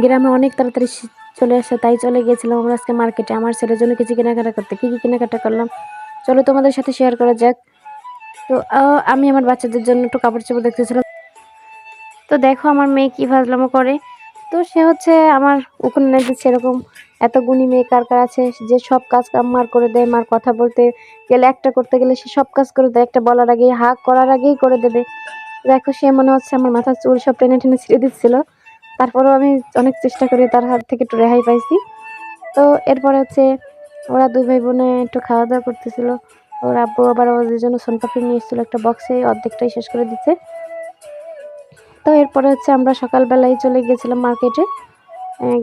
গ্রামে অনেক তাড়াতাড়ি চলে আসে, তাই চলে গিয়েছিলাম আমরা আজকে মার্কেটে আমার ছেলের জন্য কিছু কেনাকাটা করতে। কি কি কেনাকাটা করলাম চলো তোমাদের সাথে শেয়ার করা যাক। তো আমি আমার বাচ্চাদের জন্য একটু কাপড় চোপড় দেখতেছিলাম। তো দেখো আমার মেয়ে কি ফাজলামো করে। তো সে হচ্ছে আমার উপন্যাস দিচ্ছে এরকম এত গুণী মেয়ে কার কার আছে যে সব কাজ কাম মার করে দেয়, মার কথা বলতে গেলে একটা করতে গেলে সে সব কাজ করে দেয়, একটা বলার আগেই হাঁ করার আগেই করে দেবে। দেখো সে মনে হচ্ছে আমার মাথার চুল সব টেনে টেনে ছিঁড়ে দিচ্ছিল, তারপরেও আমি অনেক চেষ্টা করে তার হাত থেকে একটু রেহাই পাইছি। তো এরপরে হচ্ছে ওরা দুই ভাই বোনে একটু খাওয়া দাওয়া করতেছিল। ওর আব্বু আবার ওদের জন্য সোনপাপড়ি নিয়ে এসেছিল একটা বক্সে, অর্ধেকটাই শেষ করে দিচ্ছে। তো এরপরে হচ্ছে আমরা সকালবেলায় চলে গেছিলাম মার্কেটে।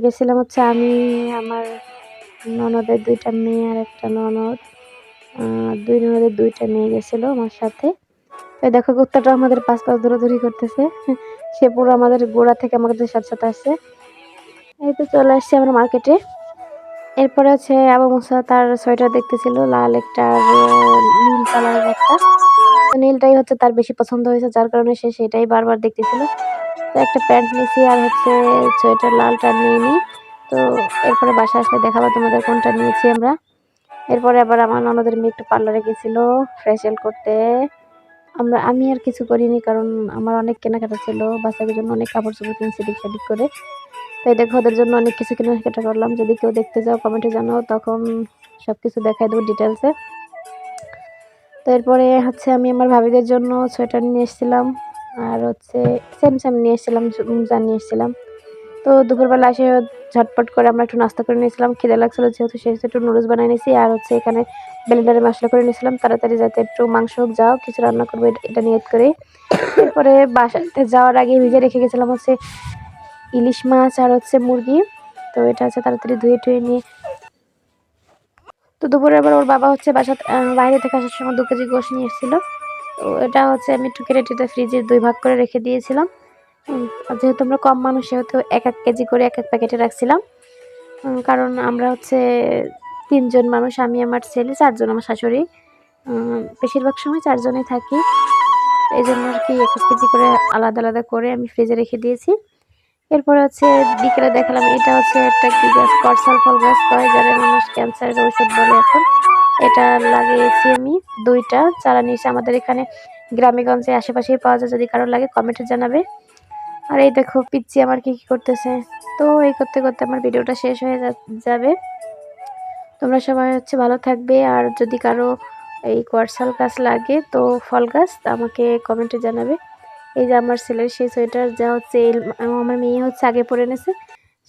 গেছিলাম হচ্ছে আমি, আমার ননদের দুইটা মেয়ে আর একটা ননদ, দুই ননদের দুইটা মেয়ে গেছিলো আমার সাথে। তো দেখো কুত্তাটা আমাদের পাশ পাশ দৌড়াদৌড়ি করতেছে, সে পুরো আমাদের গোড়া থেকে আমাদের সাথে সাথে আসছে। এই তো চলে আসছি আমরা মার্কেটে। এরপরে হচ্ছে আবু মুসা তার সোয়েটার দেখতেছিল, লাল একটা আর নীল কালারের একটা। তো নীলটাই হচ্ছে তার বেশি পছন্দ হয়েছে, যার কারণে সে সেটাই বারবার দেখতেছিল। তো একটা প্যান্ট নিয়েছি আর হচ্ছে সোয়েটার লালটা নিইনি। তো এরপরে বাসায় আসলে দেখাবো তোমাদের কোনটা নিয়েছি আমরা। এরপরে আবার আমার ননদের মেয়ে একটু পার্লারে গেছিল ফেসিয়াল করতে। আমি আর কিছু করিনি, কারণ আমার অনেক কেনাকাটা ছিল, বাচ্চাদের জন্য অনেক কাপড় চোপড় কিনছি এদিক সেদিক করে। তাই দেখো ওদের জন্য অনেক কিছু কেনাকাটা করলাম, যদি কেউ দেখতে যাও কমেন্টে জানাও, তখন সবকিছু দেখাই দেবো ডিটেলসে। তো এরপরে হচ্ছে আমি আমার ভাবিদের জন্য সোয়েটার নিয়ে এসেছিলাম, আর হচ্ছে সেম সেম নিয়ে এসেছিলাম, মোজা নিয়ে এসেছিলাম। তো দুপুরবেলা এসে ঝটপট করে আমরা একটু নাস্তা করে নিয়েছিলাম, খিদে লাগছিল যেহেতু, সেহেতু একটু নুডলস বানিয়ে নিয়েছি। আর হচ্ছে এখানে ব্লেন্ডারে মশলা করে নিয়েছিলাম তাড়াতাড়ি, যাতে একটু মাংস হোক যাও কিছু রান্না করবো এটা নিয়ত করে। এরপরে বাসাতে যাওয়ার আগে ভিজে রেখে গেছিলাম হচ্ছে ইলিশ মাছ আর হচ্ছে মুরগি। তো এটা হচ্ছে তাড়াতাড়ি ধুয়ে টুয়ে নিয়ে, তো দুপুরে আবার ওর বাবা হচ্ছে বাইরে থেকে আসার সময় 2 কেজি গোশ নিয়ে এসেছিল। তো এটা হচ্ছে আমি একটু কেটে টেটে ফ্রিজে 2 ভাগ করে রেখে দিয়েছিলাম। যেহেতু আমরা কম মানুষ সেহেতু 1-1 কেজি করে এক প্যাকেটে রাখছিলাম। কারণ আমরা হচ্ছে 3 জন মানুষ, আমি আমার ছেলে 4 জন আমার শাশুড়ি, বেশিরভাগ সময় 4 জনই থাকি। এই জন্য আর কি 1-1 কেজি করে আলাদা আলাদা করে আমি ফ্রিজে রেখে দিয়েছি। এরপরে হচ্ছে বিকেলে দেখালাম, এটা হচ্ছে একটা কি গাছ, করসাল ফল গাছ কয়, যারা মানুষ ক্যান্সারের ঔষধ বলে এখন। এটা লাগিয়েছি আমি, 2টা চারা নিয়েছি আমাদের এখানে গ্রামেগঞ্জে আশেপাশেই পাওয়া যায়, যদি কারোর লাগে কমেন্টে জানাবে। আর এই দেখো পিচ্চি আমার কি কি করতেছে। তো এই করতে করতে আমার ভিডিওটা শেষ হয়ে যাবে। তোমরা সবাই হচ্ছে ভালো থাকবে, আর যদি কারো এই কোয়ার্সাল গাছ লাগে তো ফল গাছ, আমাকে কমেন্টে জানাবে। এই যে আমার ছেলের সেই সোয়েটার যা হচ্ছে আমার মেয়ে হচ্ছে আগে পরে এনেছে,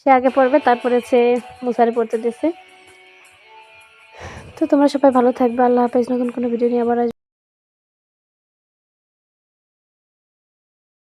সে আগে পরবে, তারপরে হচ্ছে মুসারে পরতে দিয়েছে। তো তোমরা সবাই ভালো থাকবে, আল্লাহ হাফেজ। নতুন কোনো ভিডিও নিয়ে আবার আসবো।